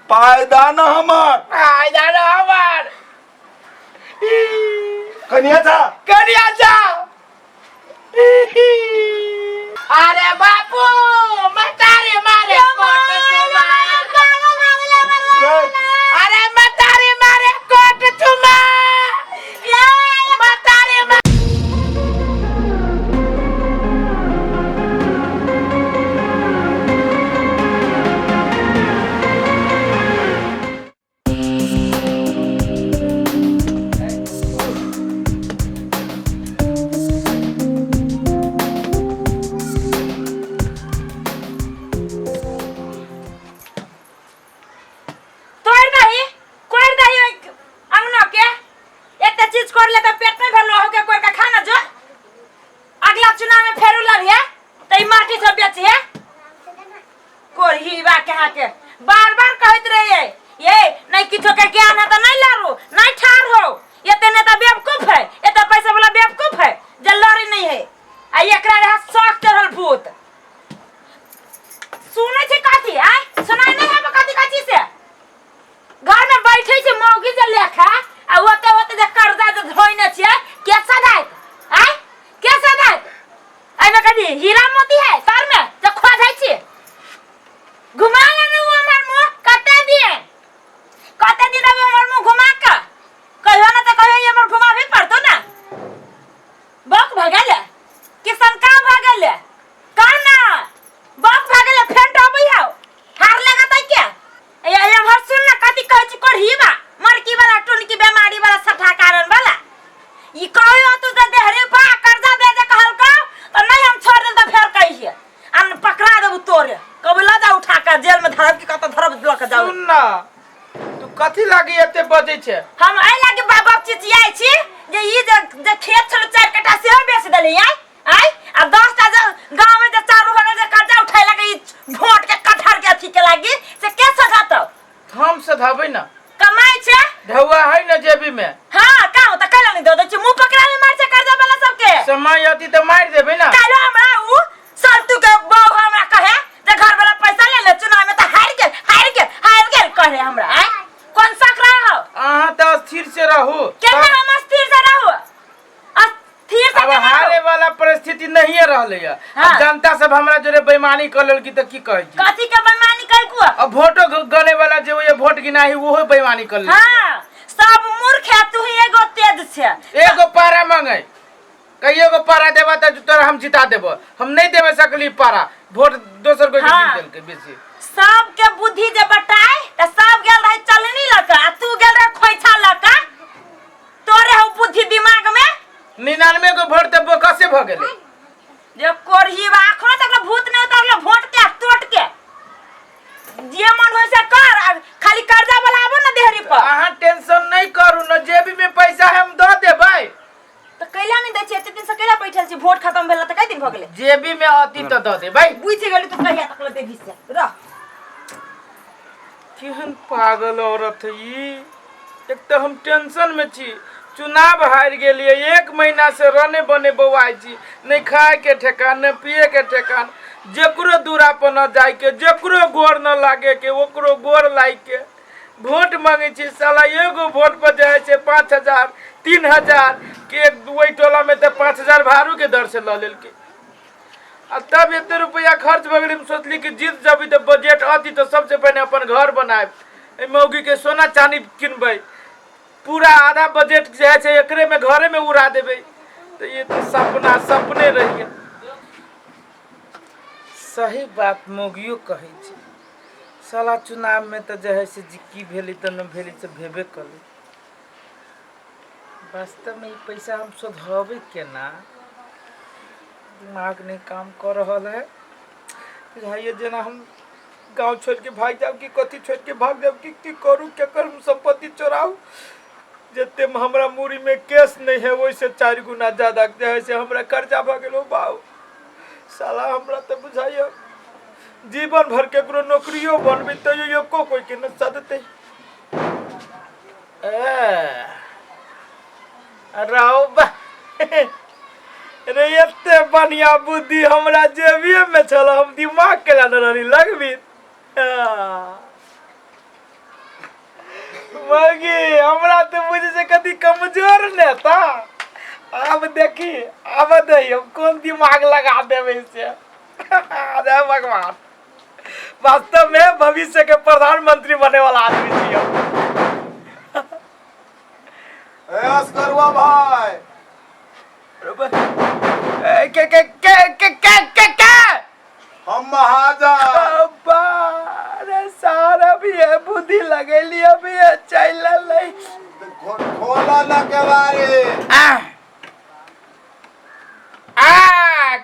पायदान हमार कन्याचा अरे बापू म्हातारे मारे कोट चुमा अरे म्हातारे मारे कोट चुमा म्हातारे बार बार कहते रहिए ये नहीं किछो के ज्ञान है तो नहीं लारू नहीं ठार हो ये ते नेता बेवकूफ है ये तो पैसा वाला बेवकूफ है जल्लारी नहीं है आ एकरा रहा शौक चढ़ल भूत सुने छे काथी आय सुनाई नहीं है काथी काची से घर में बैठे छे मौगी जे लेखा आ ओते ओते जे कर्जा जे धोइने छे कैसा दाय आय कैसा दाय आय में कदी हीरा मोती है सर में जे खो जाय छे घुमा लेने वो हमर मुंह कते दिए हमर मुंह घुमा का कहियो ना तो कहियो ये हमर घुमा भी पड़तो ना बक भागले किसन का भागले करना बक भागले फेंट अबई हाउ हार लगा त क्या ये हमर सुन ना कति कहै छी कोढ़ीबा मरकी वाला टुनकी बीमारी वाला सठा कारण वाला ई कहियो तू जे देहरे पा कर्जा दे जे कहल का तो नहीं हम छोड़ दे तो फेर कहिए हम पकड़ा देबू तोरे कब ला जा उठा के जेल में धरब की कत धरब लक जाऊ सुन ना तू कथि लागी एते बजै छे हम आई लागे बाबा चिचियाई छी जे ई जे खेत छल 4 कट्ठा से बेच देली आई आ 10 टा गांव में जे चारू होने जे कर्जा उठाई लागे ई भोट के कठहर के अथी के लागी से के सधात हम सधाबै ना कमाई छे ढौआ है ना जेबी में हां का हो त कैला नहीं दो दे छी मुंह पकड़ा ले मार छे कर्जा वाला सब के समय अति त मार देबै ना कालो हमरा उ सालतू के बाऊ हमरा कहे जे घर वाला पैसा ले ले चुनाव में त हार गेल कहे हमरा आय कौन सकरा हो अहाँ त स्थिर से रहू केना हम स्थिर से रहू स्थिर से अब हारे वाला परिस्थिति नहीं रहले है जनता सब हमरा जोरे बेईमानी कर लेल की त की कहै छी कथि के बेईमानी कर को अब वोटो गने वाला जे ये वोट गिनाही ओहो बेईमानी कर लेल हां सब मूर्ख है तू ही एगो तेज छे एगो पारा मांगे कहियो को पारा देबा त तोरा हम जिता देबो हम नहीं देबे सकली पारा वोट दोसर को जीत देल के बेसी सब के बुद्धि जे बटाई त सब गेल रहे चलनी लका तू गेल रहे खोइछा लका तोरे हो बुद्धि दिमाग में 99 को वोट देबो कैसे भ गेले जे कोरही आखो तक भूत नहीं उतरले वोट के टोट के जे मन होय से कर खाली कर्जा वाला आबो ना देहरी पर अहाँ टेंशन नहीं करू न जेबी में पैसा हम द देबै तो कैला नहीं दै छै एते दिन से कैला बैठल छी वोट खत्म भेला त कई दिन भ गेले जेबी में अति त द देबै बुझ गेली तू कहिया तक ले देबी से रह केहन पागल औरत है ई एक तो हम टेंशन में छी चुनाव हार गेलिए 1 महीना से रने बने बौआई छी नहीं खाए के ठेकान न पिए के ठेकान जेकरो दूरा पर न जाय के जेकरो गोर न लागे के ओकरो गोर लाई के वोट मांगे छी साला एगो वोट पर जाय छै 5000 3000 के एक दुई टोला में तो 5000 भारू के दर से ल लेल के आ तब एते रुपया खर्च भ गेल हम सोचली कि जीत जबी तो बजट आती तो सबसे पहले अपन घर बनाएब ए मौगी के सोना चांदी किनबै पूरा आधा बजट जे है एकरे में घरे में उड़ा देबै तो ये तो सपने रह गया सही बात मौगियो कहै छै साला चुनाव में तो जे है से की भेली तो न भेली से भेबे कले वास्तव में ये पैसा हम सुधारबे केना दिमाग नहीं काम कर रहा है बुझाइए जना हम गांव छोड़ के भाग जाओ कि कथी छोड़ के भाग जाओ कि करू केकर संपत्ति चोराऊ जते हमरा मूरी में केस नहीं है वैसे 4 गुना ज्यादा जे है से हमरा कर्जा भ गेलो बाऊ साला हमरा तो बुझाइए जीवन भर केकरो नौकरियो बनबे तो यो कोई के न सदते राव रे एते बढ़िया बुद्धि हमरा जेबिए में चल हम दिमाग के ला रहनी लगबी से कभी कमजोर नेता। अब देखी अब नहीं हम कौन दिमाग लगा देवे इसे। अरे भगवान, वास्तव में भविष्य के प्रधानमंत्री बने वाला आदमी थी हम। अस्करवा भाई, के हम महाजन। अरे सारा भी है बुद्धि लगेली अभी है चल नहीं। खोला ना के बारे।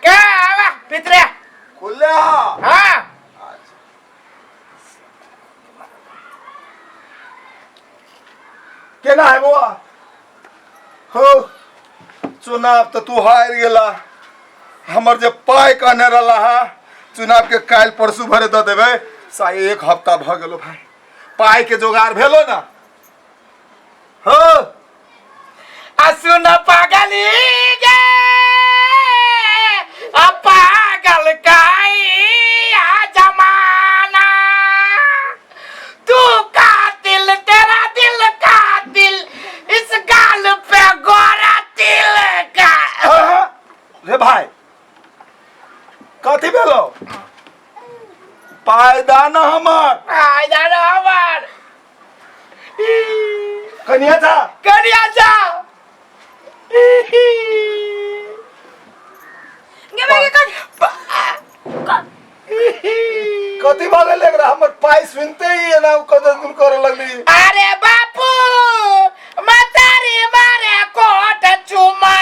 क्या आवा पितरे खुले हाँ। हाँ केना है बुआ? हो चुनाव तो तू हार गेला। हमर जे पाई कहने रहा है चुनाव के काल परसू भरे दे देवे। साई 1 हफ्ता भ गेलो भाई, पाई के जोगाड़ भेलो ना। हो असुन पागली गे पागल काई आ जमाना। तू कातिल, तेरा दिल कातिल, इस गाल पे गोरा तिल का। रे भाई कथी भेलो? पायदान हमर आई जानो हमार कनिया था। करिया जा कथी भागे लग रहा? हमर पाई सुनते ही है ना कदर दूर करे लगली। अरे बापू मतारी मारे कोट चुमा।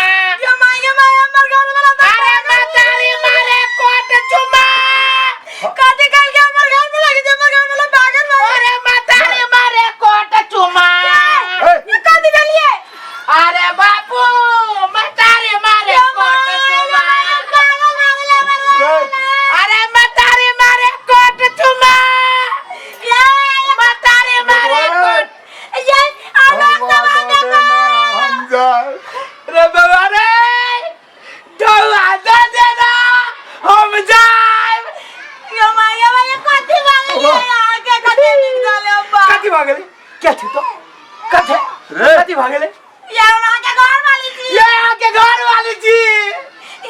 अरे मतारी मारे कोट चुमा। अरे मतारी मारे कोट चुमा। अरे बापू मतारी मारे कोट चुमा। अरे मतारी मारे कोट चुमा। मतारी मारे कोट हम जा रे बाबा रे ढौआ दे देना हम जाए। कथी भागले? क्या थी तो कथे रे कथी भागले? ये आके घर वाली जी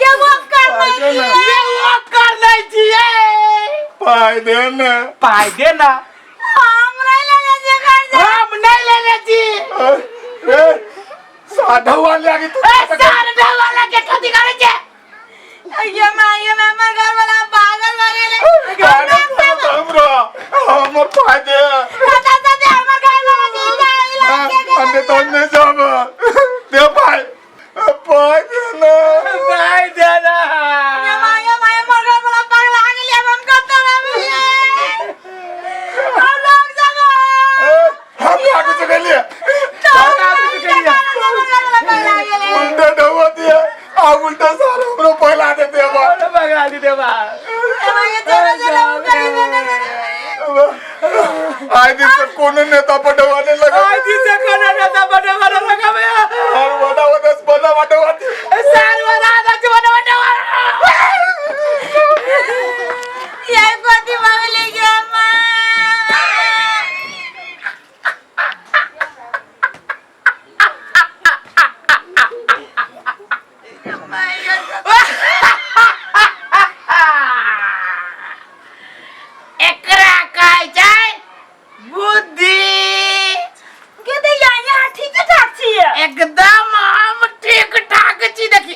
ये वो कर नहीं चाहिए। पाई देना। पाई देना हम नहीं लेने जी। रे साढ़ा वाले आगे तू सारे ढौआ के कथी करे छे? हमर पाई दे। अंदर तो नहीं जाब दे पाई। पाई देना। पाई देना हम आगे चले लिए। उल्टा ढवा दिया आ उल्टा सारा हमरो पहला दे दे बा। भगा दी देवा। आज दिन से कोनो नेता पटवाने लगा। आज दिन से कोनो नेता पटवाने लगा भैया। और बड़ा बड़ा पटवाती। सार बना दे बना ये कोती मामले गया एकरा काय जाय बुद्धि के यहाँ ठीक ठाक छिए। एकदम हम ठीक ठाक छी। देखी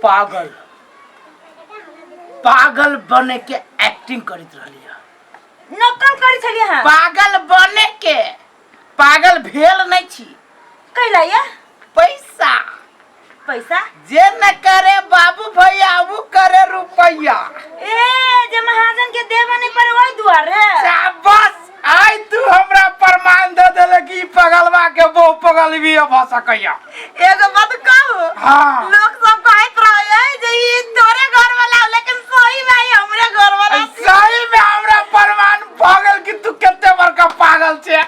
पागल पागल बने के एक्टिंग करित रहलिए। नकल करी छलिए हां। पागल बने के पागल भेल नहीं छी। कैला या पैसा पैसा जे न करे बाबू भैया वो करे रुपया। ए जे महाजन के देबे नहीं पर ओई दुआरे। शाबाश आई तू हमरा प्रमाण दे देले कि पगलवा के वो पगल भी भ सकैया। एगो बात कहू। हां लोग सब कहत रहे जे ई तोरे घर वाला लेकिन सही में हमरे घर वाला। सही में हमरा प्रमाण पागल कि तू कितने बड़का पागल छे।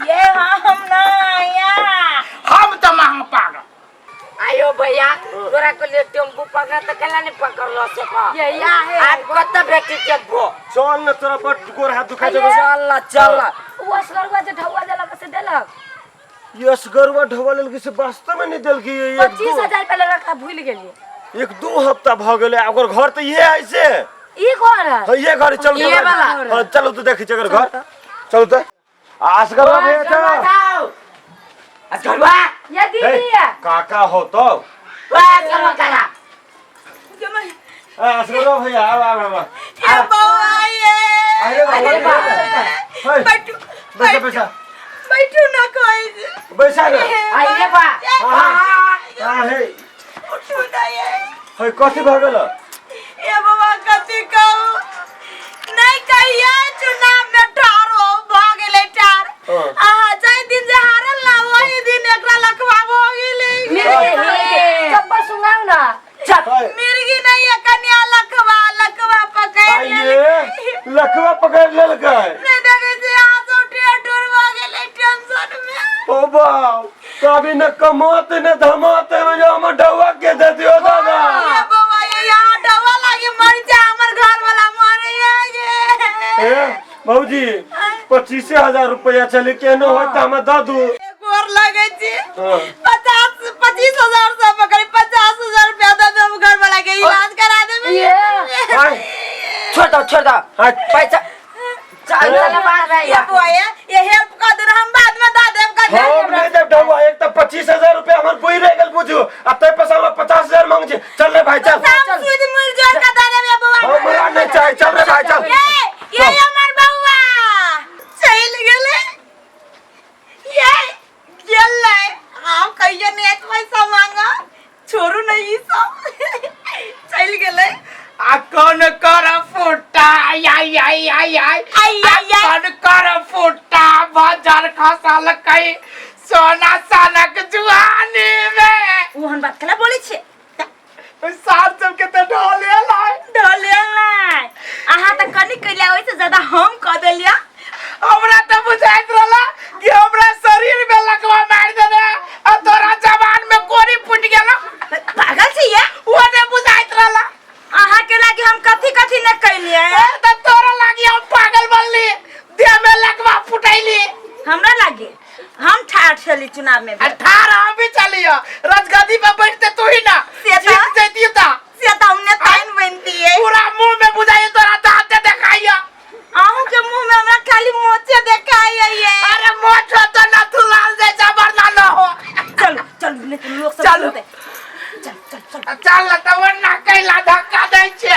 ये हम ना या हम तो महा पागल। आयो यो भैया तोरा को ले टेम्पू पकड़ा त केला नहीं पकड़ लो से का ये या है आज कत बेटी के भो चल न तोरा बट गोर हाथ दुखा जब चल वो असगरवा जे ढौवा देला से देलक यस गरवा ढवा लेल के से वास्तव में नहीं देल की 25000 पहले रखा भूल गेलिए 1-2 हफ्ता भ गेले ओकर घर त ये ऐसे ई घर है ये घर चल ये वाला चलो तो देखी जगर घर चल तो असगरवा भैया चल असगरवा ये दीदी है काका हो तो असगरवा करा असगरवा भैया आ ये बौआ ये अरे बैठो बैठा बैठो ना कोई बैठा रे आइए बा हां हे उठो ना ये हे कथि भ गेल ये बाबा कथि कहू नहीं कहिया चुनाव में ठारो भ गेले ठार आहा जाय दिन जे हारल ना वही दिन एकरा लखवा भ गेले चप्पल सुंगाऊ ना चल मिर्गी नहीं है कन्या लखवा पकड़ आइए लखवा पकड़ लेल गए नहीं देखे से हाथ उठे डर भ गेले टेंशन में ओ बाप कभी न कमाते न धमाते में जो हम ढवा के दे दियो दादा ये बाबा ये यहाँ डवा लागे मर जा हमर घर वाला मरे ए भौजी 25,000 रुपया चले केनो होय त हम द दू गोर लगे छी 25,000 से पकड़ी 50,000 रुपया दे दे हम घर वाला के इलाज करा देबे छोड़ दो पैसा चल बाद में ये बुआ ये हेल्प कर दे हम बाद में दा देब का हम नहीं देब ढवा एक त 25,000 रुपया हमर कोई रह गेल बुझू अब तय पैसा हम 50,000 मांग छी चल रे भाई चल सुध मिल जोर का दा देबे बुआ हमरा नहीं चाहे चल रे भाई चल ये हमर बउआ चल गेले ये गेले हम कहियो ने पैसा मांगा छोरू नहीं सब चल गेले आ कौन कर फुटा आई कौन कर फुटा बाजार खसल कई सोना सनक जुआनी में ओहन बात कला बोले छे सार सब के तो ढोले लाई आहा त कनी कइला ओइ से ज्यादा हम क देलिया हमरा तो बुझाइत रहला कि हमरा शरीर में लकवा मार देबे आ तोरा जवान में कोरी फुट गेल पागल छी ये वो ने बुझाइत रहला आहा के लागे हम कथि न कइलिए त तोरा लागी हम पागल बनली देह में लकवा फुटैली हमरा लागे हम ठाठ चली चुनाव में 18 भी चलियो राजगद्दी पे बैठते तू ही ना जीत जैती था से त हमने ताइन बनती है पूरा मुंह में बुझाई तोरा दांत देखाइयो आहू के मुंह में हमरा खाली मोचे देखाई है ये अरे मोछ तो ना तू लाल जैसा बरना न हो चल ने तुम लोग सब चल चल चल ना कैला धक्का दै छे